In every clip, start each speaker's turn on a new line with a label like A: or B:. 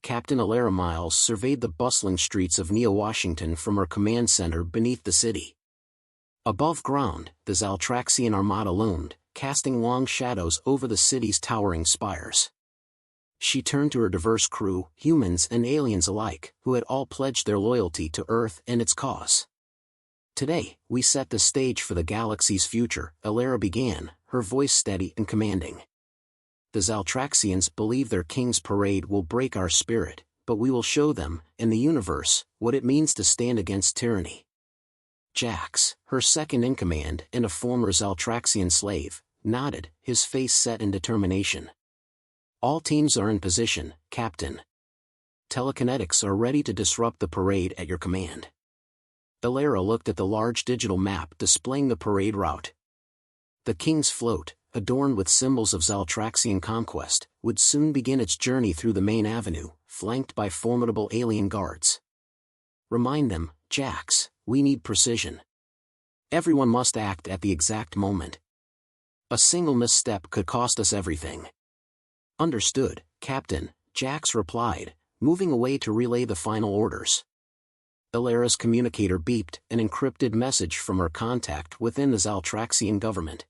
A: Captain Alara Miles surveyed the bustling streets of Neo-Washington from her command center beneath the city. Above ground, the Zaltraxian armada loomed, casting long shadows over the city's towering spires. She turned to her diverse crew, humans and aliens alike, who had all pledged their loyalty to Earth and its cause. "Today, we set the stage for the galaxy's future," Alara began, her voice steady and commanding. "The Zaltraxians believe their king's parade will break our spirit, but we will show them, and the universe, what it means to stand against tyranny." Jax, her second-in-command and a former Zaltraxian slave, nodded, his face set in determination. "All teams are in position, Captain. Telekinetics are ready to disrupt the parade at your command." Alara looked at the large digital map displaying the parade route. The King's float, adorned with symbols of Zaltraxian conquest, would soon begin its journey through the main avenue, flanked by formidable alien guards. "Remind them, Jax, we need precision. Everyone must act at the exact moment. A single misstep could cost us everything." "Understood, Captain," Jax replied, moving away to relay the final orders. Alara's communicator beeped an encrypted message from her contact within the Zaltraxian government.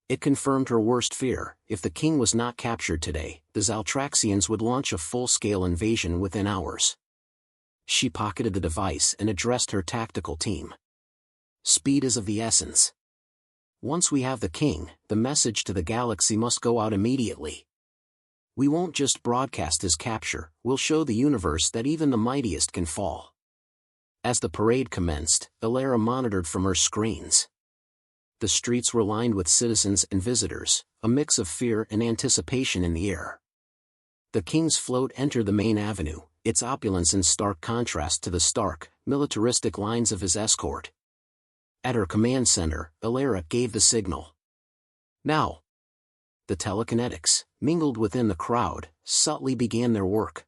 A: It confirmed her worst fear: if the king was not captured today, the Zaltraxians would launch a full-scale invasion within hours. She pocketed the device and addressed her tactical team. "Speed is of the essence. Once we have the king, the message to the galaxy must go out immediately. We won't just broadcast his capture, we'll show the universe that even the mightiest can fall." As the parade commenced, Alara monitored from her screens. The streets were lined with citizens and visitors, a mix of fear and anticipation in the air. The king's float entered the main avenue, its opulence in stark contrast to the stark, militaristic lines of his escort. At her command center, Alara gave the signal. "Now!" The telekinetics, mingled within the crowd, subtly began their work.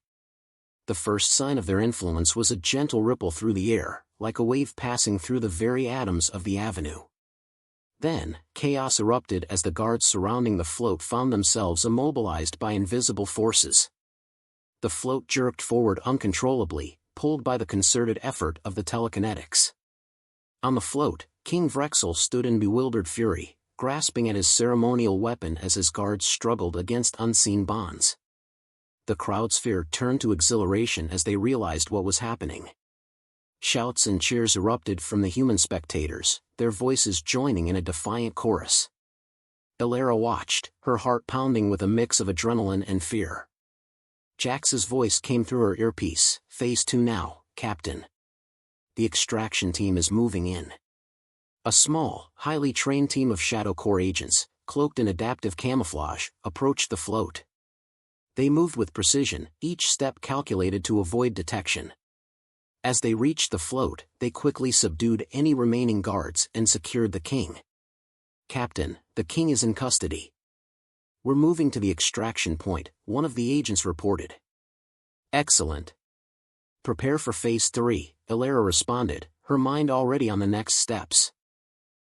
A: The first sign of their influence was a gentle ripple through the air, like a wave passing through the very atoms of the avenue. Then, chaos erupted as the guards surrounding the float found themselves immobilized by invisible forces. The float jerked forward uncontrollably, pulled by the concerted effort of the telekinetics. On the float, King Vrexel stood in bewildered fury, grasping at his ceremonial weapon as his guards struggled against unseen bonds. The crowd's fear turned to exhilaration as they realized what was happening. Shouts and cheers erupted from the human spectators, their voices joining in a defiant chorus. Alara watched, her heart pounding with a mix of adrenaline and fear. Jax's voice came through her earpiece. "Phase 2 now, Captain. The extraction team is moving in." A small, highly trained team of Shadow Corps agents, cloaked in adaptive camouflage, approached the float. They moved with precision, each step calculated to avoid detection. As they reached the float, they quickly subdued any remaining guards and secured the king. "Captain, the king is in custody. We're moving to the extraction point," one of the agents reported. "Excellent. Prepare for Phase 3, Alara responded, her mind already on the next steps.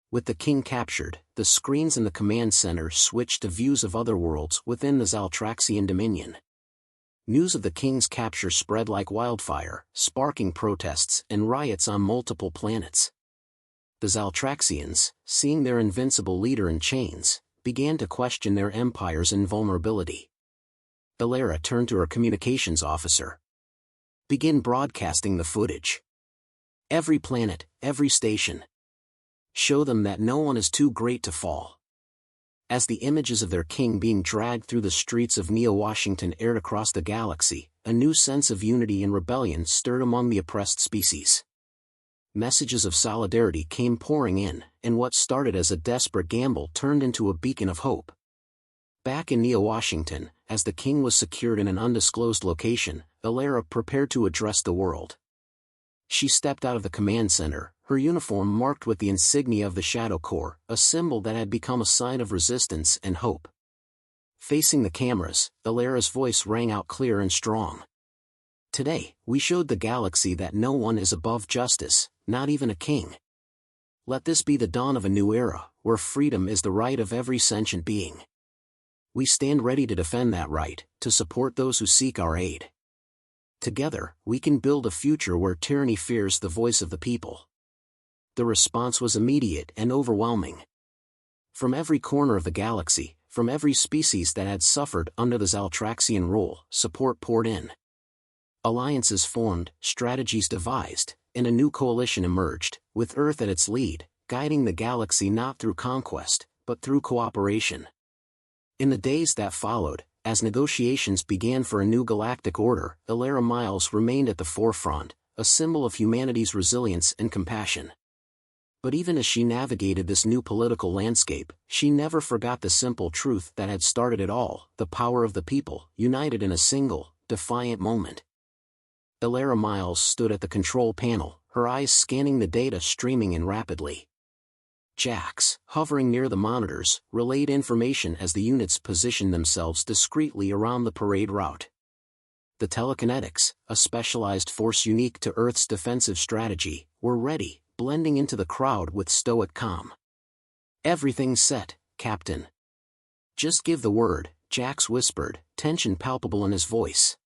A: With the king captured, the screens in the command center switched to views of other worlds within the Zaltraxian dominion. News of the king's capture spread like wildfire, sparking protests and riots on multiple planets. The Zaltraxians, seeing their invincible leader in chains, began to question their empire's invulnerability. Alara turned to her communications officer. "Begin broadcasting the footage. Every planet, every station. Show them that no one is too great to fall." As the images of their king being dragged through the streets of Neo-Washington aired across the galaxy, a new sense of unity and rebellion stirred among the oppressed species. Messages of solidarity came pouring in, and what started as a desperate gamble turned into a beacon of hope. Back in Neo-Washington, as the king was secured in an undisclosed location, Alara prepared to address the world. She stepped out of the command center, her uniform marked with the insignia of the Shadow Corps, a symbol that had become a sign of resistance and hope. Facing the cameras, Alara's voice rang out clear and strong. "Today, we showed the galaxy that no one is above justice, not even a king. Let this be the dawn of a new era, where freedom is the right of every sentient being. We stand ready to defend that right, to support those who seek our aid." Together, we can build a future where tyranny fears the voice of the people. The response was immediate and overwhelming. From every corner of the galaxy, from every species that had suffered under the Zaltraxian rule, support poured in. Alliances formed, strategies devised, and a new coalition emerged, with Earth at its lead, guiding the galaxy not through conquest, but through cooperation. In the days that followed, as negotiations began for a new galactic order, Ilara Miles remained at the forefront, a symbol of humanity's resilience and compassion. But even as she navigated this new political landscape, she never forgot the simple truth that had started it all: the power of the people, united in a single, defiant moment. Ilara Miles stood at the control panel, her eyes scanning the data streaming in rapidly. Jax, hovering near the monitors, relayed information as the units positioned themselves discreetly around the parade route. The telekinetics, a specialized force unique to Earth's defensive strategy, were ready, blending into the crowd with stoic calm. "Everything's set, Captain." "Just give the word," Jax whispered, tension palpable in his voice.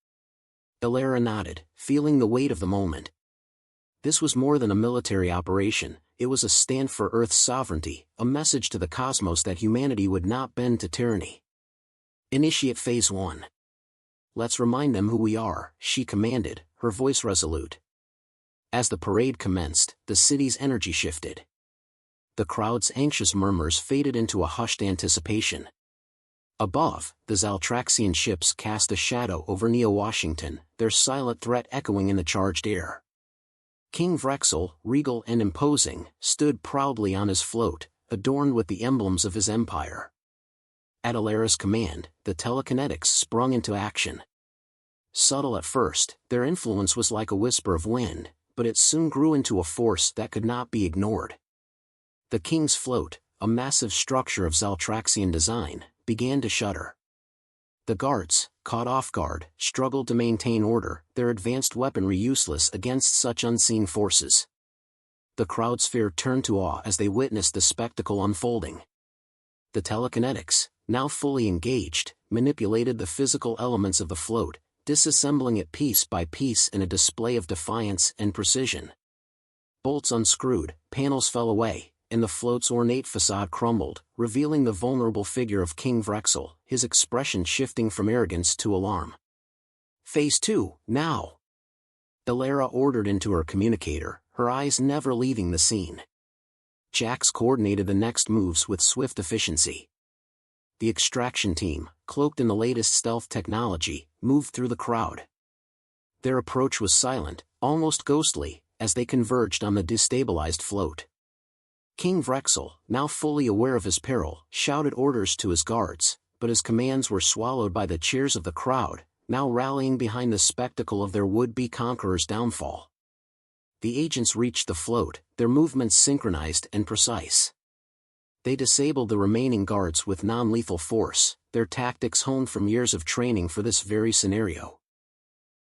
A: Ilara nodded, feeling the weight of the moment. This was more than a military operation, it was a stand for Earth's sovereignty, a message to the cosmos that humanity would not bend to tyranny. "Initiate Phase 1. Let's remind them who we are," she commanded, her voice resolute. As the parade commenced, the city's energy shifted. The crowd's anxious murmurs faded into a hushed anticipation. Above, the Zaltraxian ships cast a shadow over Neo-Washington, their silent threat echoing in the charged air. King Vrexel, regal and imposing, stood proudly on his float, adorned with the emblems of his empire. At Ilara's command, the telekinetics sprung into action. Subtle at first, their influence was like a whisper of wind, but it soon grew into a force that could not be ignored. The king's float, a massive structure of Zaltraxian design, began to shudder. The guards, caught off guard, struggled to maintain order, their advanced weaponry useless against such unseen forces. The crowd's fear turned to awe as they witnessed the spectacle unfolding. The telekinetics, now fully engaged, manipulated the physical elements of the float, disassembling it piece by piece in a display of defiance and precision. Bolts unscrewed, panels fell away, and the float's ornate facade crumbled, revealing the vulnerable figure of King Vrexel, his expression shifting from arrogance to alarm. "Phase 2, now!" Ilara ordered into her communicator, her eyes never leaving the scene. Jax coordinated the next moves with swift efficiency. The extraction team, cloaked in the latest stealth technology, moved through the crowd. Their approach was silent, almost ghostly, as they converged on the destabilized float. King Vrexel, now fully aware of his peril, shouted orders to his guards, but his commands were swallowed by the cheers of the crowd, now rallying behind the spectacle of their would-be conqueror's downfall. The agents reached the float, their movements synchronized and precise. They disabled the remaining guards with non-lethal force, their tactics honed from years of training for this very scenario.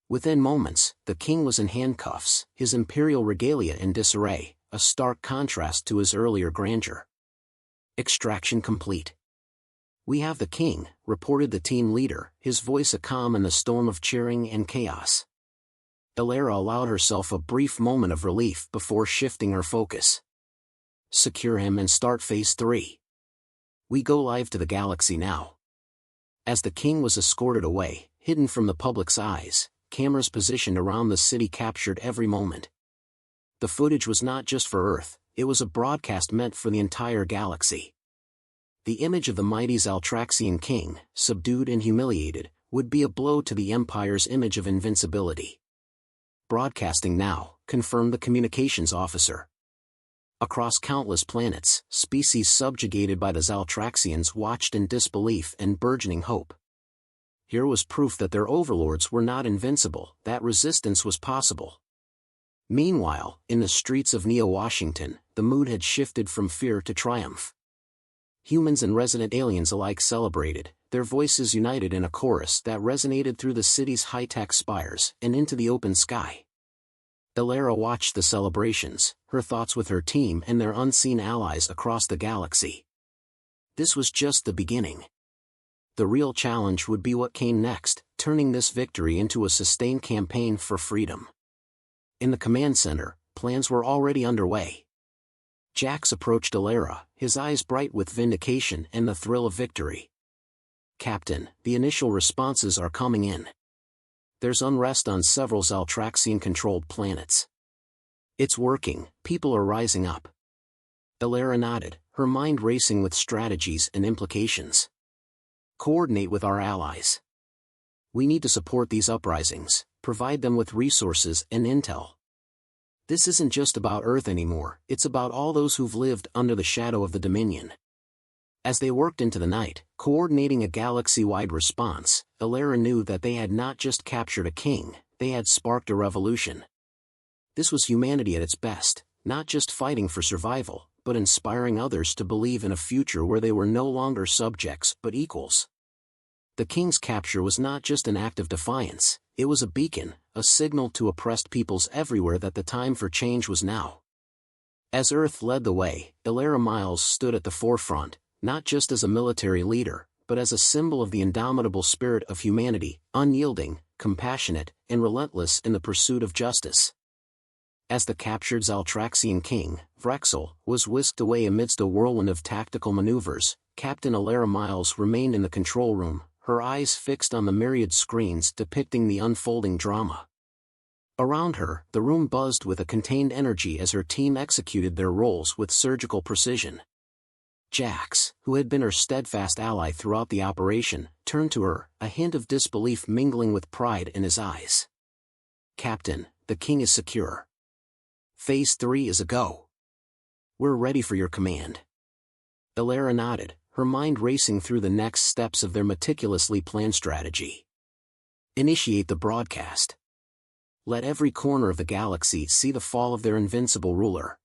A: Within moments, the king was in handcuffs, his imperial regalia in disarray, a stark contrast to his earlier grandeur. Extraction complete. "We have the king," reported the team leader, his voice a calm in the storm of cheering and chaos. Ilara allowed herself a brief moment of relief before shifting her focus. "Secure him and start Phase 3. We go live to the galaxy now." As the king was escorted away, hidden from the public's eyes, cameras positioned around the city captured every moment. The footage was not just for Earth, it was a broadcast meant for the entire galaxy. The image of the mighty Zaltraxian king, subdued and humiliated, would be a blow to the Empire's image of invincibility. "Broadcasting now," confirmed the communications officer. Across countless planets, species subjugated by the Zaltraxians watched in disbelief and burgeoning hope. Here was proof that their overlords were not invincible, that resistance was possible. Meanwhile, in the streets of Neo-Washington, the mood had shifted from fear to triumph. Humans and resident aliens alike celebrated, their voices united in a chorus that resonated through the city's high-tech spires and into the open sky. Ilara watched the celebrations, her thoughts with her team and their unseen allies across the galaxy. This was just the beginning. The real challenge would be what came next, turning this victory into a sustained campaign for freedom. In the command center, plans were already underway. Jax approached Alara, his eyes bright with vindication and the thrill of victory. "Captain, the initial responses are coming in. There's unrest on several Zaltraxian-controlled planets. It's working, people are rising up." Alara nodded, her mind racing with strategies and implications. "Coordinate with our allies. We need to support these uprisings, provide them with resources and intel. This isn't just about Earth anymore, it's about all those who've lived under the shadow of the Dominion." As they worked into the night, coordinating a galaxy-wide response, Alara knew that they had not just captured a king, they had sparked a revolution. This was humanity at its best, not just fighting for survival, but inspiring others to believe in a future where they were no longer subjects but equals. The king's capture was not just an act of defiance, it was a beacon, a signal to oppressed peoples everywhere that the time for change was now. As Earth led the way, Alara Miles stood at the forefront, not just as a military leader, but as a symbol of the indomitable spirit of humanity, unyielding, compassionate, and relentless in the pursuit of justice. As the captured Zaltraxian king, Vrexel, was whisked away amidst a whirlwind of tactical maneuvers, Captain Alara Miles remained in the control room, her eyes fixed on the myriad screens depicting the unfolding drama. Around her, the room buzzed with a contained energy as her team executed their roles with surgical precision. Jax, who had been her steadfast ally throughout the operation, turned to her, a hint of disbelief mingling with pride in his eyes. "Captain, the king is secure. Phase 3 is a go. We're ready for your command." Alara nodded, her mind racing through the next steps of their meticulously planned strategy. Initiate the broadcast. Let every corner of the galaxy see the fall of their invincible ruler.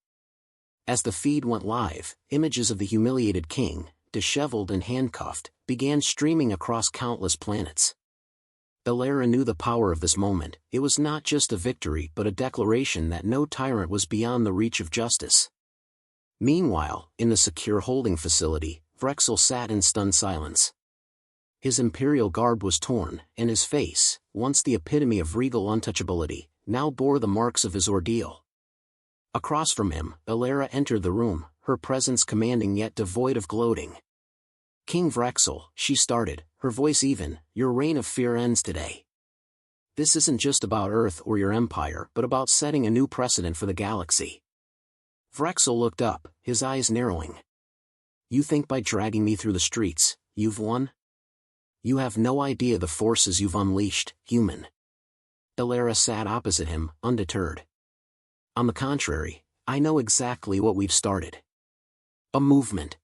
A: As the feed went live, images of the humiliated king, disheveled and handcuffed, began streaming across countless planets. Alara knew the power of this moment. It was not just a victory but a declaration that no tyrant was beyond the reach of justice. Meanwhile, in the secure holding facility, Vrexel sat in stunned silence. His imperial garb was torn, and his face, once the epitome of regal untouchability, now bore the marks of his ordeal. Across from him, Alara entered the room, her presence commanding yet devoid of gloating. "King Vrexel," she started, her voice even, "your reign of fear ends today. This isn't just about Earth or your empire but about setting a new precedent for the galaxy." Vrexel looked up, his eyes narrowing. "You think by dragging me through the streets, you've won? You have no idea the forces you've unleashed, human." Alara sat opposite him, undeterred. "On the contrary, I know exactly what we've started. A movement.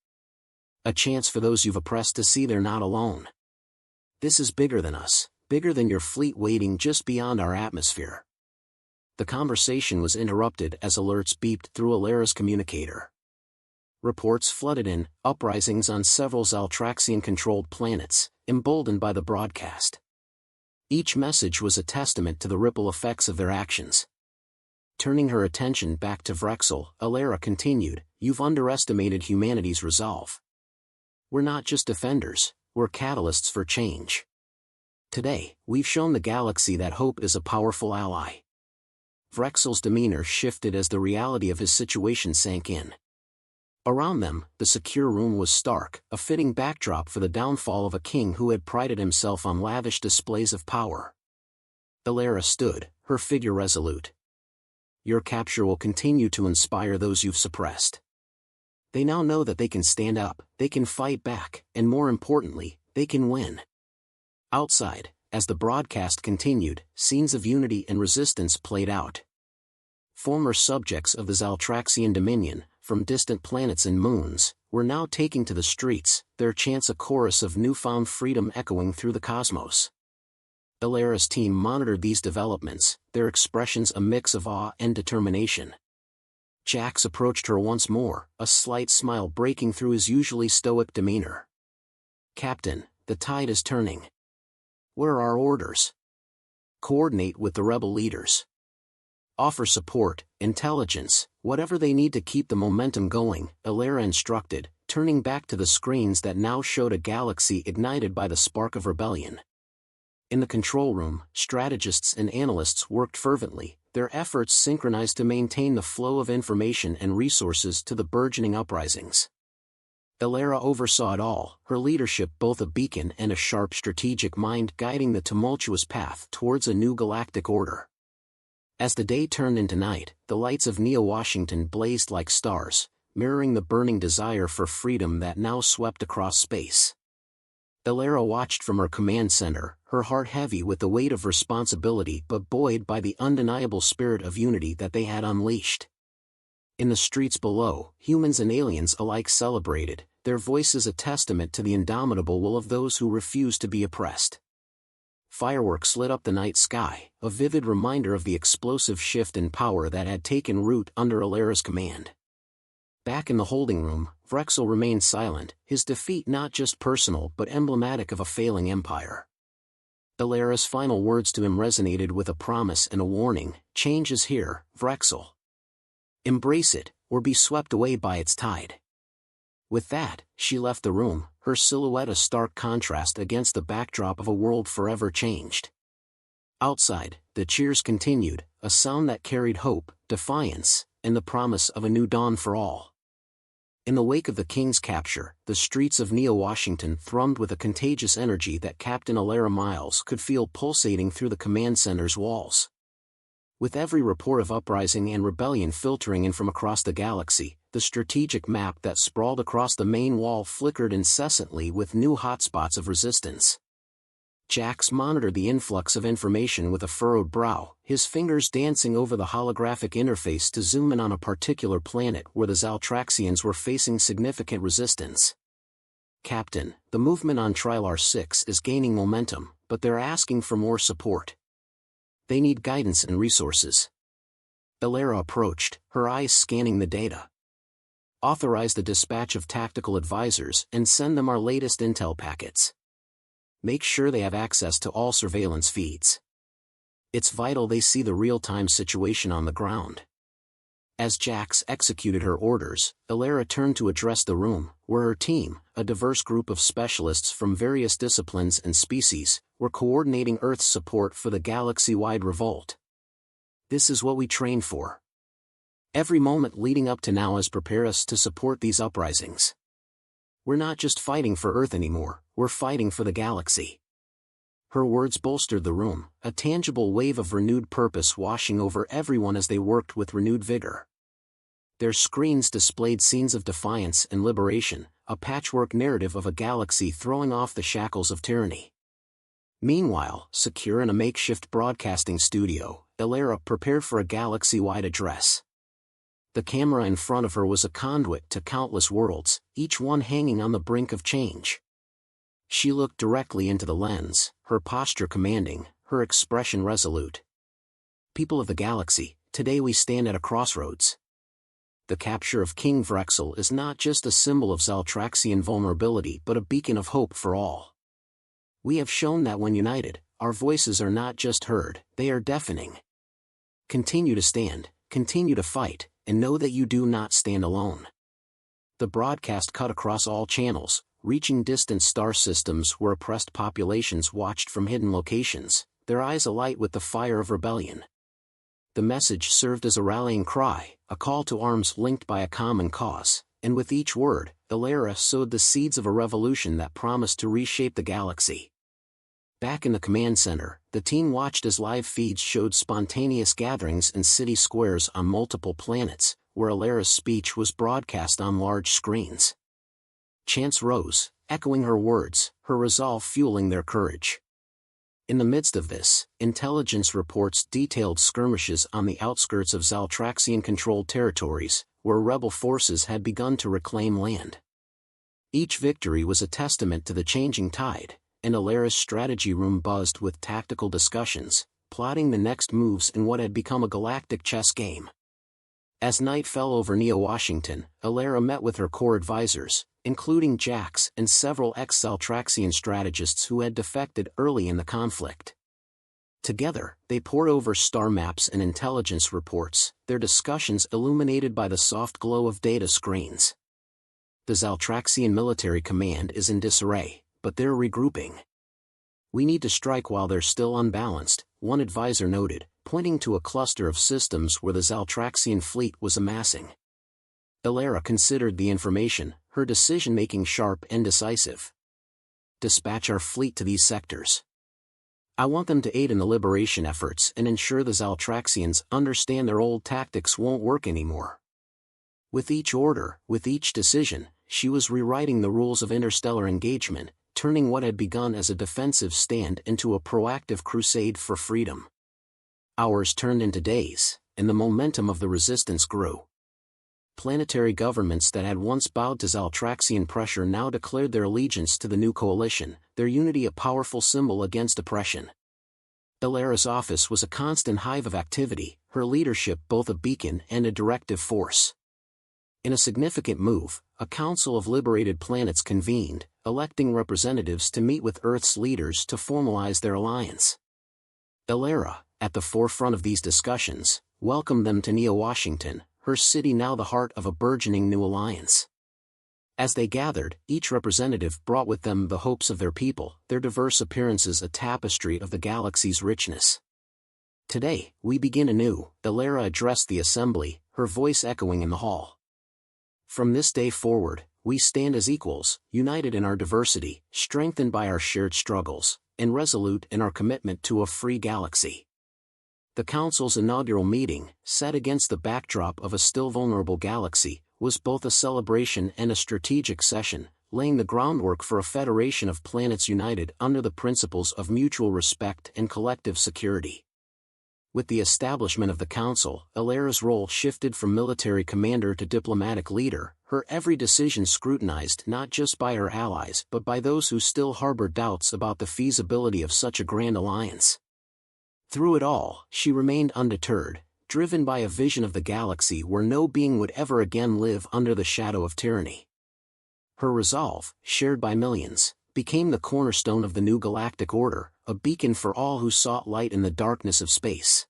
A: A chance for those you've oppressed to see they're not alone. This is bigger than us, bigger than your fleet waiting just beyond our atmosphere." The conversation was interrupted as alerts beeped through Alara's communicator. Reports flooded in, uprisings on several Zaltraxian-controlled planets, emboldened by the broadcast. Each message was a testament to the ripple effects of their actions. Turning her attention back to Vrexel, Alara continued, "You've underestimated humanity's resolve. We're not just defenders, we're catalysts for change. Today, we've shown the galaxy that hope is a powerful ally." Vrexel's demeanor shifted as the reality of his situation sank in. Around them, the secure room was stark, a fitting backdrop for the downfall of a king who had prided himself on lavish displays of power. Alara stood, her figure resolute. "Your capture will continue to inspire those you've suppressed. They now know that they can stand up, they can fight back, and more importantly, they can win." Outside, as the broadcast continued, scenes of unity and resistance played out. Former subjects of the Zaltraxian Dominion, from distant planets and moons, were now taking to the streets, their chants a chorus of newfound freedom echoing through the cosmos. Alara's team monitored these developments, their expressions a mix of awe and determination. Jax approached her once more, a slight smile breaking through his usually stoic demeanor. "Captain, the tide is turning. What are our orders?" "Coordinate with the rebel leaders. Offer support, intelligence, whatever they need to keep the momentum going," Alara instructed, turning back to the screens that now showed a galaxy ignited by the spark of rebellion. In the control room, strategists and analysts worked fervently, their efforts synchronized to maintain the flow of information and resources to the burgeoning uprisings. Elara oversaw it all, her leadership both a beacon and a sharp strategic mind guiding the tumultuous path towards a new galactic order. As the day turned into night, the lights of Neo-Washington blazed like stars, mirroring the burning desire for freedom that now swept across space. Elara watched from her command center, her heart heavy with the weight of responsibility but buoyed by the undeniable spirit of unity that they had unleashed. In the streets below, humans and aliens alike celebrated, their voices a testament to the indomitable will of those who refuse to be oppressed. Fireworks lit up the night sky, a vivid reminder of the explosive shift in power that had taken root under Elara's command. Back in the holding room, Vrexel remained silent, his defeat not just personal but emblematic of a failing empire. Elara's final words to him resonated with a promise and a warning: change is here, Vrexel. Embrace it, or be swept away by its tide. With that, she left the room, her silhouette a stark contrast against the backdrop of a world forever changed. Outside, the cheers continued, a sound that carried hope, defiance, and the promise of a new dawn for all. In the wake of the king's capture, the streets of Neo-Washington thrummed with a contagious energy that Captain Elara Miles could feel pulsating through the command center's walls. With every report of uprising and rebellion filtering in from across the galaxy, the strategic map that sprawled across the main wall flickered incessantly with new hotspots of resistance. Jax monitored the influx of information with a furrowed brow, his fingers dancing over the holographic interface to zoom in on a particular planet where the Zaltraxians were facing significant resistance. Captain, the movement on Trilar 6 is gaining momentum, but they're asking for more support. They need guidance and resources. Elara approached, her eyes scanning the data. Authorize the dispatch of tactical advisors and send them our latest intel packets. Make sure they have access to all surveillance feeds. It's vital they see the real-time situation on the ground. As Jax executed her orders, Elara turned to address the room, where her team, a diverse group of specialists from various disciplines and species, were coordinating Earth's support for the galaxy-wide revolt. This is what we trained for. Every moment leading up to now has prepared us to support these uprisings. We're not just fighting for Earth anymore, we're fighting for the galaxy. Her words bolstered the room, a tangible wave of renewed purpose washing over everyone as they worked with renewed vigor. Their screens displayed scenes of defiance and liberation, a patchwork narrative of a galaxy throwing off the shackles of tyranny. Meanwhile, secure in a makeshift broadcasting studio, Elara prepared for a galaxy-wide address. The camera in front of her was a conduit to countless worlds, each one hanging on the brink of change. She looked directly into the lens, her posture commanding, her expression resolute. People of the galaxy, today we stand at a crossroads. The capture of King Vrexel is not just a symbol of Zaltraxian vulnerability but a beacon of hope for all. We have shown that when united, our voices are not just heard, they are deafening. Continue to stand, continue to fight, and know that you do not stand alone. The broadcast cut across all channels, reaching distant star systems where oppressed populations watched from hidden locations, their eyes alight with the fire of rebellion. The message served as a rallying cry, a call to arms linked by a common cause, and with each word, Elara sowed the seeds of a revolution that promised to reshape the galaxy. Back in the command center, the team watched as live feeds showed spontaneous gatherings in city squares on multiple planets, where Elara's speech was broadcast on large screens. Chants rose, echoing her words, her resolve fueling their courage. In the midst of this, intelligence reports detailed skirmishes on the outskirts of Zaltraxian-controlled territories, where rebel forces had begun to reclaim land. Each victory was a testament to the changing tide, and Elara's strategy room buzzed with tactical discussions, plotting the next moves in what had become a galactic chess game. As night fell over Neo-Washington, Elara met with her core advisors, including Jax and several ex-Zaltraxian strategists who had defected early in the conflict. Together, they pored over star maps and intelligence reports, their discussions illuminated by the soft glow of data screens. The Zaltraxian military command is in disarray, but they're regrouping. We need to strike while they're still unbalanced, one advisor noted, pointing to a cluster of systems where the Zaltraxian fleet was amassing. Ilera considered the information, her decision-making sharp and decisive. Dispatch our fleet to these sectors. I want them to aid in the liberation efforts and ensure the Zaltraxians understand their old tactics won't work anymore. With each order, with each decision, she was rewriting the rules of interstellar engagement, turning what had begun as a defensive stand into a proactive crusade for freedom. Hours turned into days, and the momentum of the resistance grew. Planetary governments that had once bowed to Zaltraxian pressure now declared their allegiance to the new coalition, their unity a powerful symbol against oppression. Ilera's office was a constant hive of activity, her leadership both a beacon and a directive force. In a significant move, a council of liberated planets convened, electing representatives to meet with Earth's leaders to formalize their alliance. Ilera, at the forefront of these discussions, welcomed them to Neo-Washington, her city now the heart of a burgeoning new alliance. As they gathered, each representative brought with them the hopes of their people, their diverse appearances a tapestry of the galaxy's richness. Today, we begin anew, Ilera addressed the assembly, her voice echoing in the hall. From this day forward, we stand as equals, united in our diversity, strengthened by our shared struggles, and resolute in our commitment to a free galaxy. The Council's inaugural meeting, set against the backdrop of a still vulnerable galaxy, was both a celebration and a strategic session, laying the groundwork for a federation of planets united under the principles of mutual respect and collective security. With the establishment of the Council, Ilera's role shifted from military commander to diplomatic leader, her every decision scrutinized not just by her allies but by those who still harbored doubts about the feasibility of such a grand alliance. Through it all, she remained undeterred, driven by a vision of the galaxy where no being would ever again live under the shadow of tyranny. Her resolve, shared by millions, became the cornerstone of the new galactic order, a beacon for all who sought light in the darkness of space.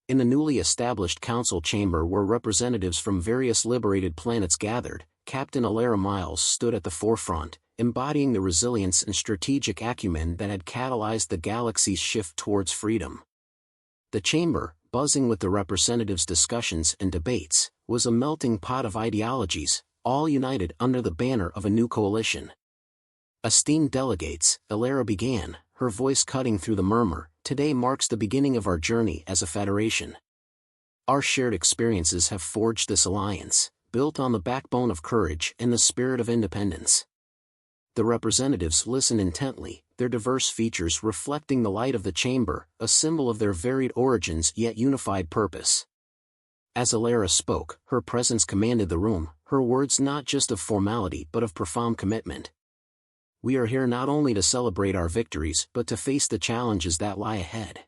A: In the newly established council chamber where representatives from various liberated planets gathered, Captain Ilera Miles stood at the forefront, embodying the resilience and strategic acumen that had catalyzed the galaxy's shift towards freedom. The chamber, buzzing with the representatives' discussions and debates, was a melting pot of ideologies, all united under the banner of a new coalition. Esteemed delegates, Ilera began, her voice cutting through the murmur, today marks the beginning of our journey as a federation. Our shared experiences have forged this alliance, built on the backbone of courage and the spirit of independence. The representatives listened intently, their diverse features reflecting the light of the chamber, a symbol of their varied origins yet unified purpose. As Ilera spoke, her presence commanded the room, her words not just of formality but of profound commitment. We are here not only to celebrate our victories but to face the challenges that lie ahead.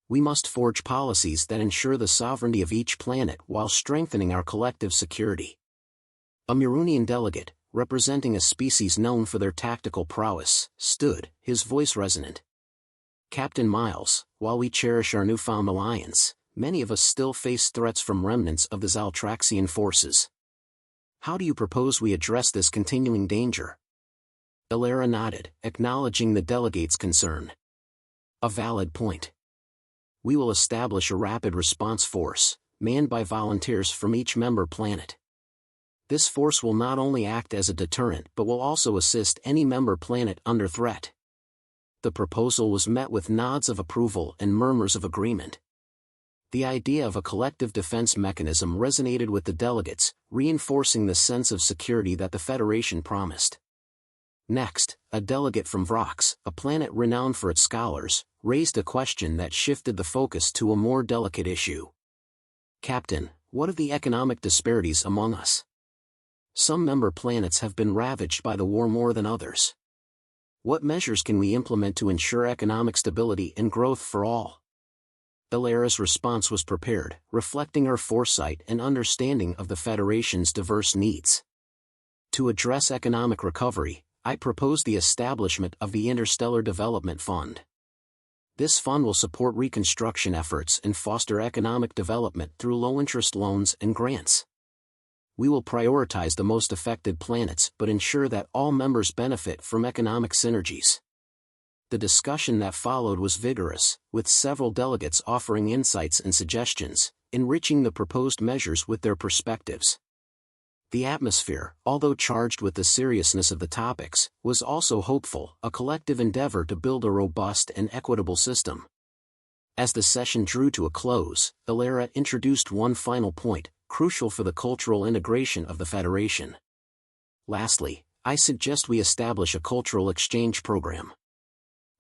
A: We must forge policies that ensure the sovereignty of each planet while strengthening our collective security. A Murunian delegate, representing a species known for their tactical prowess, stood, his voice resonant. Captain Miles, while we cherish our newfound alliance, many of us still face threats from remnants of the Zaltraxian forces. How do you propose we address this continuing danger? Ilera nodded, acknowledging the delegate's concern. A valid point. We will establish a rapid response force, manned by volunteers from each member planet. This force will not only act as a deterrent but will also assist any member planet under threat. The proposal was met with nods of approval and murmurs of agreement. The idea of a collective defense mechanism resonated with the delegates, reinforcing the sense of security that the Federation promised. Next, a delegate from Vrox, a planet renowned for its scholars, raised a question that shifted the focus to a more delicate issue. Captain, what of the economic disparities among us? Some member planets have been ravaged by the war more than others. What measures can we implement to ensure economic stability and growth for all? Ilera's response was prepared, reflecting her foresight and understanding of the Federation's diverse needs. To address economic recovery, I propose the establishment of the Interstellar Development Fund. This fund will support reconstruction efforts and foster economic development through low-interest loans and grants. We will prioritize the most affected planets but ensure that all members benefit from economic synergies. The discussion that followed was vigorous, with several delegates offering insights and suggestions, enriching the proposed measures with their perspectives. The atmosphere, although charged with the seriousness of the topics, was also hopeful, a collective endeavor to build a robust and equitable system. As the session drew to a close, Ilera introduced one final point, crucial for the cultural integration of the Federation. Lastly, I suggest we establish a cultural exchange program.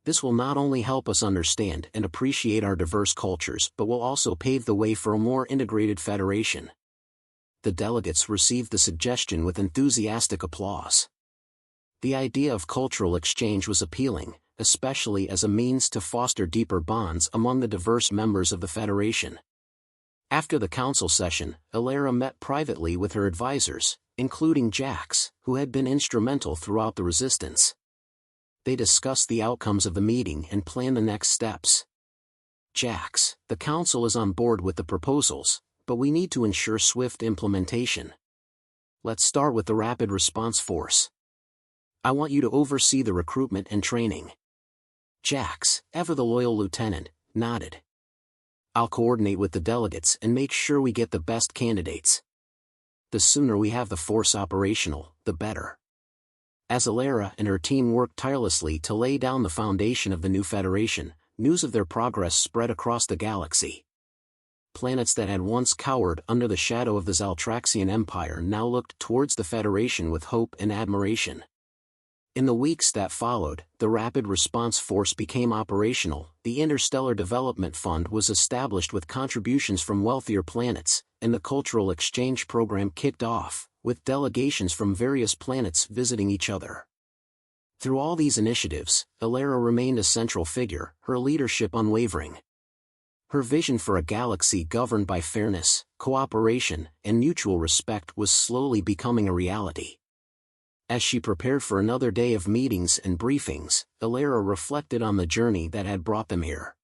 A: This will not only help us understand and appreciate our diverse cultures but will also pave the way for a more integrated federation. The delegates received the suggestion with enthusiastic applause. The idea of cultural exchange was appealing, especially as a means to foster deeper bonds among the diverse members of the Federation. After the council session, Ilera met privately with her advisors, including Jax, who had been instrumental throughout the resistance. They discussed the outcomes of the meeting and planned the next steps. Jax, the council is on board with the proposals, but we need to ensure swift implementation. Let's start with the Rapid Response Force. I want you to oversee the recruitment and training. Jax, ever the loyal lieutenant, nodded. I'll coordinate with the delegates and make sure we get the best candidates. The sooner we have the force operational, the better. As Ilera and her team worked tirelessly to lay down the foundation of the new Federation, news of their progress spread across the galaxy. Planets that had once cowered under the shadow of the Zaltraxian Empire now looked towards the Federation with hope and admiration. In the weeks that followed, the Rapid Response Force became operational, the Interstellar Development Fund was established with contributions from wealthier planets, and the Cultural Exchange Program kicked off, with delegations from various planets visiting each other. Through all these initiatives, Ilera remained a central figure, her leadership unwavering. Her vision for a galaxy governed by fairness, cooperation, and mutual respect was slowly becoming a reality. As she prepared for another day of meetings and briefings, Ilera reflected on the journey that had brought them here.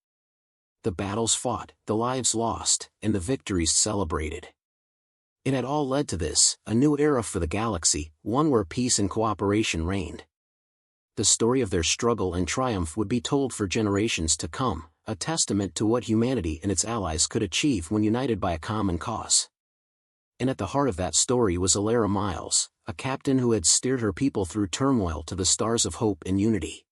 A: The battles fought, the lives lost, and the victories celebrated. It had all led to this, a new era for the galaxy, one where peace and cooperation reigned. The story of their struggle and triumph would be told for generations to come, a testament to what humanity and its allies could achieve when united by a common cause. And at the heart of that story was Ilera Miles, a captain who had steered her people through turmoil to the stars of hope and unity.